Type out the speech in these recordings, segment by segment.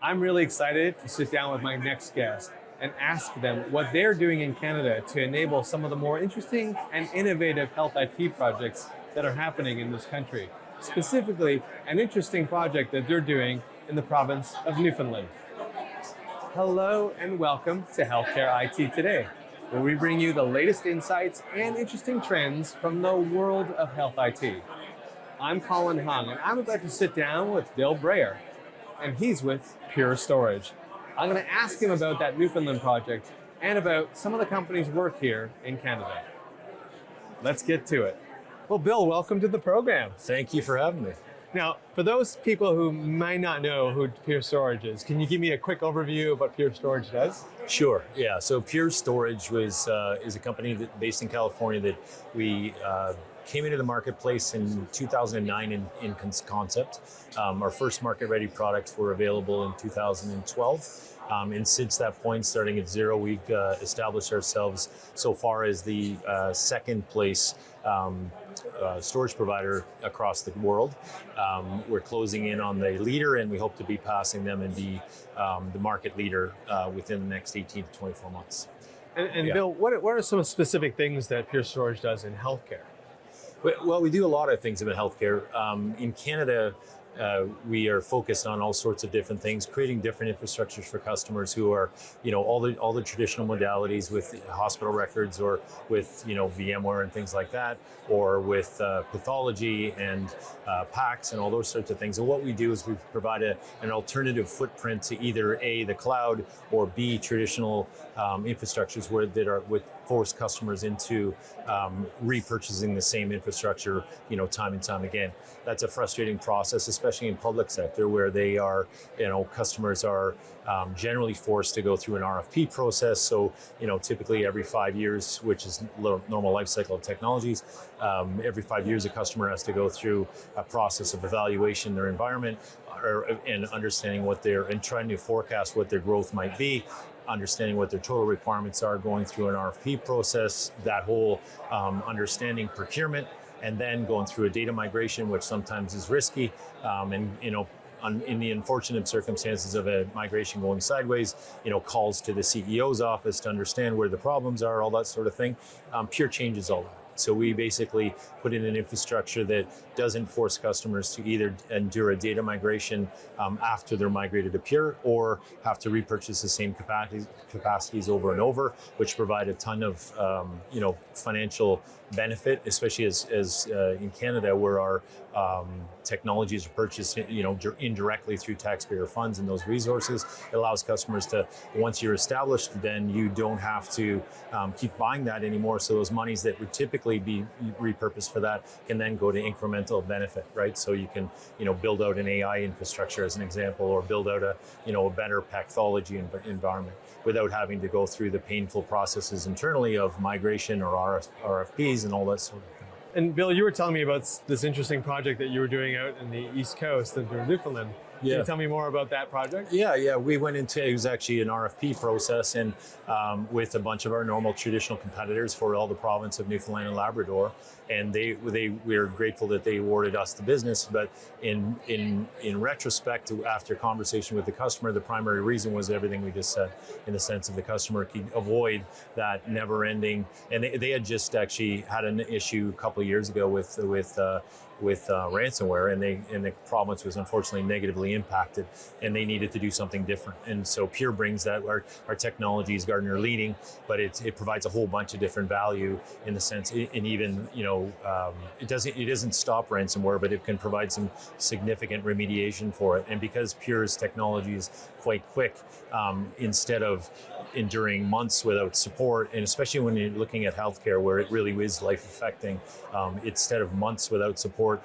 I'm really excited to sit down with my next guest and ask them what they're doing in Canada to enable some of the more interesting and innovative health IT projects that are happening in this country. Specifically, an interesting project that they're doing in the province of Newfoundland. Hello and welcome to Healthcare IT Today, where we bring you the latest insights and interesting trends from the world of health IT. I'm Colin Hung, and I'm about to sit down with Bill Bryer, and he's with Pure Storage. I'm going to ask him about that Newfoundland project and about some of the company's work here in Canada. Let's get to it. Well, Bill, welcome to the program. Thank you for having me. Now, for those people who might not know who Pure Storage is, can you give me a quick overview of what Pure Storage does? Sure, yeah. So Pure Storage is a company based in California that we came into the marketplace in 2009 in concept. Our first market-ready products were available in 2012. And since that point, starting at zero, we've established ourselves so far as the second place storage provider across the world. We're closing in on the leader, and we hope to be passing them and be the market leader within the next 18 to 24 months. And Bill, what are some specific things that Pure Storage does in healthcare? Well, we do a lot of things in healthcare. In Canada, we are focused on all sorts of different things, creating different infrastructures for customers who are, all the traditional modalities with hospital records or with, VMware and things like that, or with pathology and PACS and all those sorts of things. And what we do is we provide an alternative footprint to either A, the cloud, or B, traditional infrastructures would force customers into repurchasing the same infrastructure, time and time again. That's a frustrating process, especially in public sector where they are, customers are generally forced to go through an RFP process. So, typically every 5 years, which is normal life cycle of technologies, every 5 years a customer has to go through a process of evaluation their environment and understanding and trying to forecast what their growth might be, understanding what their total requirements are, going through an RFP process, that whole understanding procurement, and then going through a data migration, which sometimes is risky, in the unfortunate circumstances of a migration going sideways, calls to the CEO's office to understand where the problems are, all that sort of thing. Pure changes all that. So we basically put in an infrastructure that doesn't force customers to either endure a data migration after they're migrated to Pure, or have to repurchase the same capacities over and over, which provide a ton of financial benefit, especially as in Canada, where our technologies are purchased indirectly through taxpayer funds and those resources. It allows customers to, once you're established, then you don't have to keep buying that anymore. So those monies that would typically be repurposed for that can then go to incremental benefit, right? So you can build out an AI infrastructure as an example, or build out a better pathology environment without having to go through the painful processes internally of migration or RFPs and all that sort of thing. And Bill, you were telling me about this interesting project that you were doing out in the East Coast of Newfoundland. Can you tell me more about that project? Yeah. We went into, it was actually an RFP process, and with a bunch of our normal traditional competitors for all the province of Newfoundland and Labrador. And we were grateful that they awarded us the business. But in retrospect, after conversation with the customer, the primary reason was everything we just said, in the sense of the customer could avoid that never ending. And they had just actually had an issue a couple of years ago with ransomware, and the province was unfortunately negatively impacted, and they needed to do something different. And so Pure brings that. Our technology is Gartner leading, but it provides a whole bunch of different value in the sense, and even it doesn't stop ransomware, but it can provide some significant remediation for it. And because Pure's technology is quite quick, instead of enduring months without support, and especially when you're looking at healthcare where it really is life affecting, instead of months without support,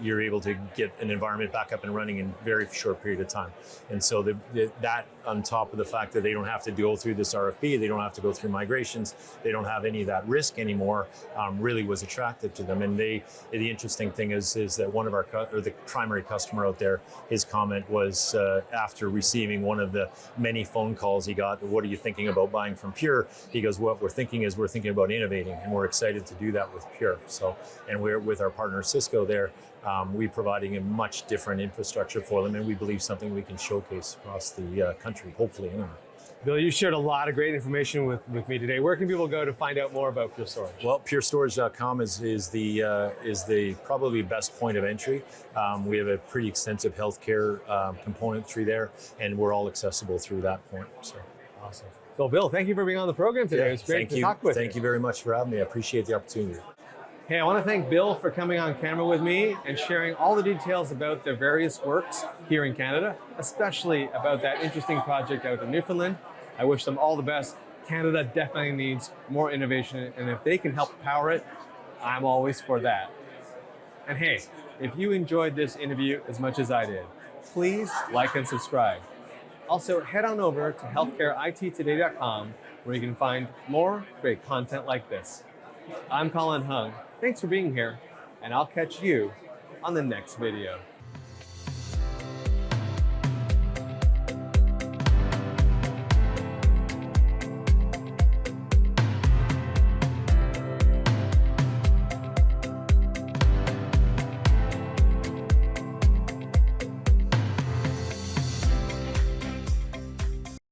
you're able to get an environment back up and running in a very short period of time. And so that, on top of the fact that they don't have to go through this RFP, they don't have to go through migrations, they don't have any of that risk anymore, really was attractive to them. And the interesting thing is that one of the primary customer out there, his comment was after receiving one of the many phone calls he got, what are you thinking about buying from Pure? He goes, what we're thinking about innovating, and we're excited to do that with Pure. So, and we're with our partner Cisco there, we're providing a much different infrastructure for them, and we believe something we can showcase across the country, hopefully anyway. Bill, you shared a lot of great information with me today. Where can people go to find out more about Pure Storage? Well, purestorage.com is the probably best point of entry. We have a pretty extensive healthcare componentry there, and we're all accessible through that point. So. Awesome. So, Bill, thank you for being on the program today. It was great to talk with you. Thank you very much for having me. I appreciate the opportunity. Hey, I want to thank Bill for coming on camera with me and sharing all the details about their various works here in Canada, especially about that interesting project out in Newfoundland. I wish them all the best. Canada definitely needs more innovation, and if they can help power it, I'm always for that. And hey, if you enjoyed this interview as much as I did, please like and subscribe. Also, head on over to healthcareittoday.com where you can find more great content like this. I'm Colin Hung. Thanks for being here, and I'll catch you on the next video.